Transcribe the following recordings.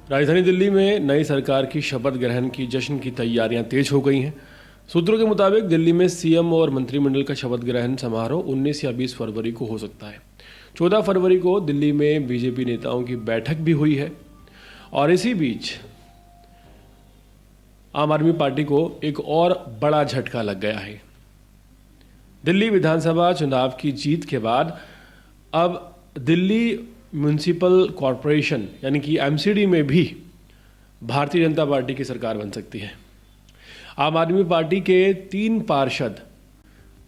राजधानी दिल्ली में नई सरकार की शपथ ग्रहण की जश्न की तैयारियां तेज हो गई हैं। सूत्रों के मुताबिक दिल्ली में सीएम और मंत्रिमंडल का शपथ ग्रहण समारोह 19 या 20 फरवरी को हो सकता है। 14 फरवरी को दिल्ली में बीजेपी नेताओं की बैठक भी हुई है और इसी बीच आम आदमी पार्टी को एक और बड़ा झटका लग गया है। दिल्ली विधानसभा चुनाव की जीत के बाद अब दिल्ली म्यूनिसिपल कॉरपोरेशन यानी कि एमसीडी में भी भारतीय जनता पार्टी की सरकार बन सकती है। आम आदमी पार्टी के 3 पार्षद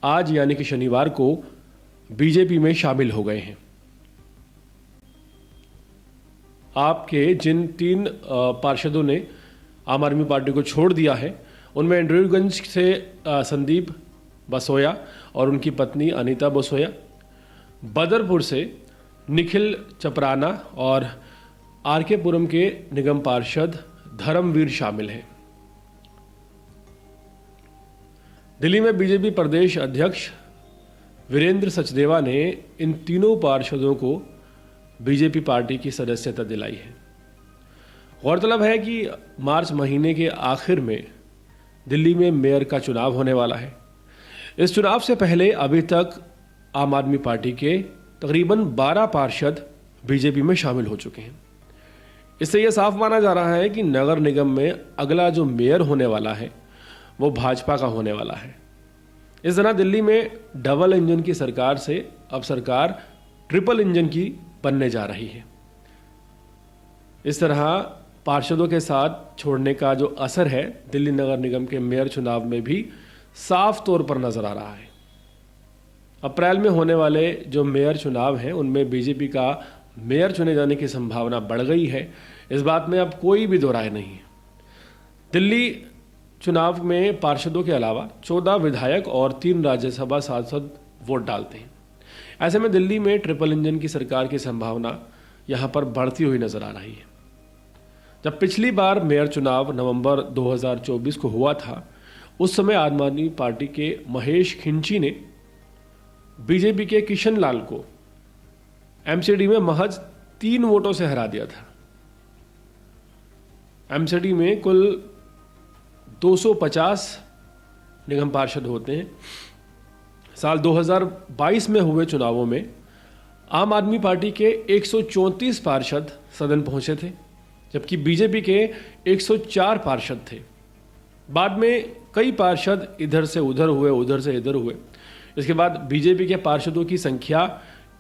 आज यानी कि शनिवार को बीजेपी में शामिल हो गए हैं। आपके जिन 3 पार्षदों ने आम आदमी पार्टी को छोड़ दिया है उनमें एंड्रयूगंज से संदीप बसोया और उनकी पत्नी अनीता बसोया, बदरपुर से निखिल चपराना और आरके पुरम के निगम पार्षद धर्मवीर शामिल हैं। दिल्ली में बीजेपी प्रदेश अध्यक्ष वीरेंद्र सचदेवा ने इन तीनों पार्षदों को बीजेपी पार्टी की सदस्यता दिलाई है। गौरतलब है कि मार्च महीने के आखिर में दिल्ली में मेयर का चुनाव होने वाला है। इस चुनाव से पहले अभी तक आम आदमी पार्टी के तकरीबन 12 पार्षद बीजेपी में शामिल हो चुके हैं। इससे यह साफ माना जा रहा है कि नगर निगम में अगला जो मेयर होने वाला है वो भाजपा का होने वाला है। इस तरह दिल्ली में डबल इंजन की सरकार से अब सरकार ट्रिपल इंजन की बनने जा रही है। इस तरह पार्षदों के साथ छोड़ने का जो असर है दिल्ली नगर निगम के मेयर चुनाव में भी साफ तौर पर नजर आ रहा है। अप्रैल में होने वाले जो मेयर चुनाव हैं उनमें बीजेपी का मेयर चुने जाने की संभावना बढ़ गई है। इस बात में अब कोई भी दो राय नहीं है। दिल्ली चुनाव में पार्षदों के अलावा 14 विधायक और 3 राज्यसभा सांसद वोट डालते हैं। ऐसे में दिल्ली में ट्रिपल इंजन की सरकार की संभावना यहां पर बढ़ती हुई नजर आ रही है। जब पिछली बार मेयर चुनाव नवंबर 2024 को हुआ था उस समय आम आदमी पार्टी के महेश खिंची ने बीजेपी के किशन लाल को एमसीडी में महज 3 वोटों से हरा दिया था। एमसीडी में कुल 250 निगम पार्षद होते हैं। साल 2022 में हुए चुनावों में आम आदमी पार्टी के 134 पार्षद सदन पहुंचे थे, जबकि बीजेपी के 104 पार्षद थे। बाद में कई पार्षद इधर से उधर हुए, उधर से इधर हुए। इसके बाद बीजेपी के पार्षदों की संख्या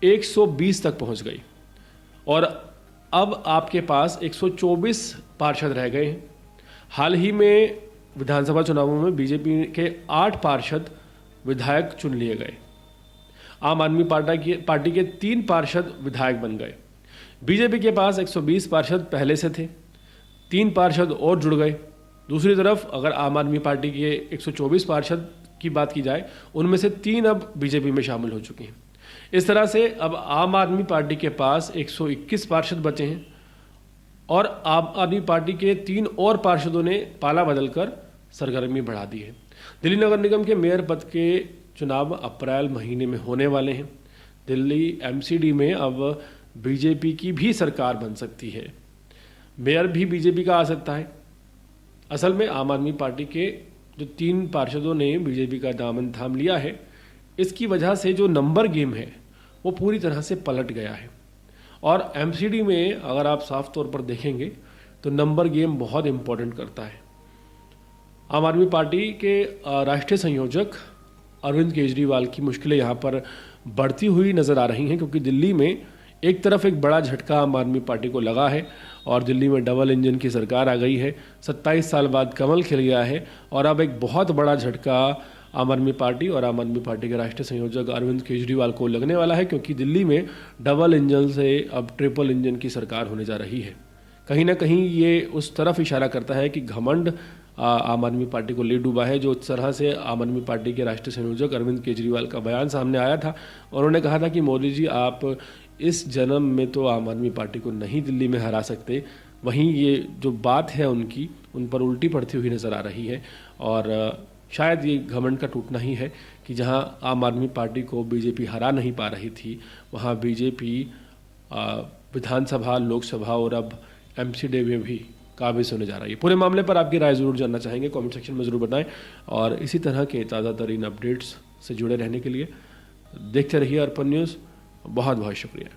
120 तक पहुंच गई और अब आपके पास 124 पार्षद रह गए हैं। हाल ही में विधानसभा चुनावों में बीजेपी के 8 पार्षद विधायक चुन लिए गए। आम आदमी पार्टी के 3 पार्षद विधायक बन गए। बीजेपी के पास 120 पार्षद पहले से थे, 3 पार्षद और जुड़ गए। दूसरी तरफ अगर आम आदमी पार्टी के 124 पार्षद की बात की जाए उनमें से 3 अब बीजेपी में शामिल हो चुके हैं। इस तरह से अब आम आदमी पार्टी के पास 121 पार्षद बचे हैं और आम आदमी पार्टी के 3 और पार्षदों ने पाला बदलकर सरगर्मी बढ़ा दी है। दिल्ली नगर निगम के मेयर पद के चुनाव अप्रैल महीने में होने वाले हैं। दिल्ली एमसीडी में अब बीजेपी की भी सरकार बन सकती है। मेयर भी बीजेपी का आ सकता है। असल में आम आदमी पार्टी के जो 3 पार्षदों ने बीजेपी का दामन थाम लिया है, इसकी वजह से जो नंबर गेम है वो पूरी तरह से पलट गया है। और एमसीडी में अगर आप साफ तौर पर देखेंगे तो नंबर गेम बहुत इंपॉर्टेंट करता है। आम आदमी पार्टी के राष्ट्रीय संयोजक अरविंद केजरीवाल की मुश्किलें यहाँ पर बढ़ती हुई नजर आ रही हैं, क्योंकि दिल्ली में एक तरफ एक बड़ा झटका आम आदमी पार्टी को लगा है और दिल्ली में डबल इंजन की सरकार आ गई है। 27 साल बाद कमल खिल गया है और अब एक बहुत बड़ा झटका आम आदमी पार्टी और आम आदमी पार्टी के राष्ट्रीय संयोजक अरविंद केजरीवाल को लगने वाला है, क्योंकि दिल्ली में डबल इंजन से अब ट्रिपल इंजन की सरकार होने जा रही है। कहीं ना कहीं ये उस तरफ इशारा करता है कि घमंड आम आदमी पार्टी को ले डूबा है। जो तरह से आम आदमी पार्टी के राष्ट्रीय संयोजक अरविंद केजरीवाल का बयान सामने आया था, उन्होंने कहा था कि मोदी जी आप इस जन्म में तो आम आदमी पार्टी को नहीं दिल्ली में हरा सकते, वहीं ये जो बात है उनकी उन पर उल्टी पड़ती हुई नज़र आ रही है। और शायद ये घमंड का टूटना ही है कि जहां आम आदमी पार्टी को बीजेपी हरा नहीं पा रही थी, वहां बीजेपी विधानसभा, लोकसभा और अब MCD में भी काबिज होने जा रहा है। पूरे मामले पर आपकी राय ज़रूर जानना चाहेंगे, कमेंट सेक्शन में ज़रूर बताएं। और इसी तरह के ताज़ा तरीन अपडेट्स से जुड़े रहने के लिए देखते रहिए अर्पण न्यूज़। बहुत बहुत शुक्रिया।